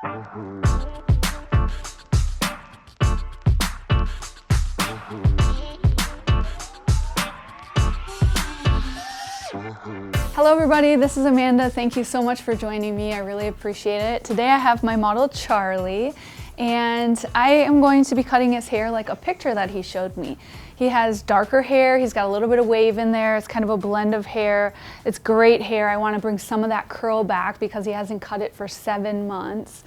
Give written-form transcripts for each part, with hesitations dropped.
Hello everybody, this is Amanda. Thank you so much for joining me. I really appreciate it. Today I have my model Charlie, and I am going to be cutting his hair like a picture that he showed me. He has darker hair, he's got a little bit of wave in there, it's kind of a blend of hair. It's great hair. I want to bring some of that curl back because he hasn't cut it for 7 months.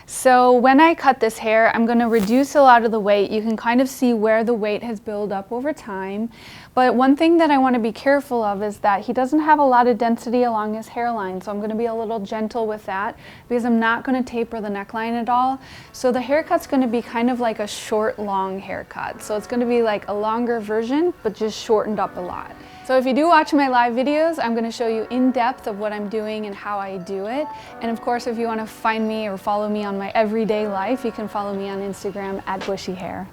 So when I cut this hair, I'm going to reduce a lot of the weight. You can kind of see where the weight has built up over time. But one thing that I want to be careful of is that he doesn't have a lot of density along his hairline. So I'm going to be a little gentle with that because I'm not going to taper the neckline at all. So the haircut's going to be kind of like a short, long haircut. So it's going to be like a longer version, but just shortened up a lot. So if you do watch my live videos, I'm going to show you in depth of what I'm doing and how I do it. And of course, if you want to find me or follow me on my everyday life, you can follow me on Instagram @bushyhair.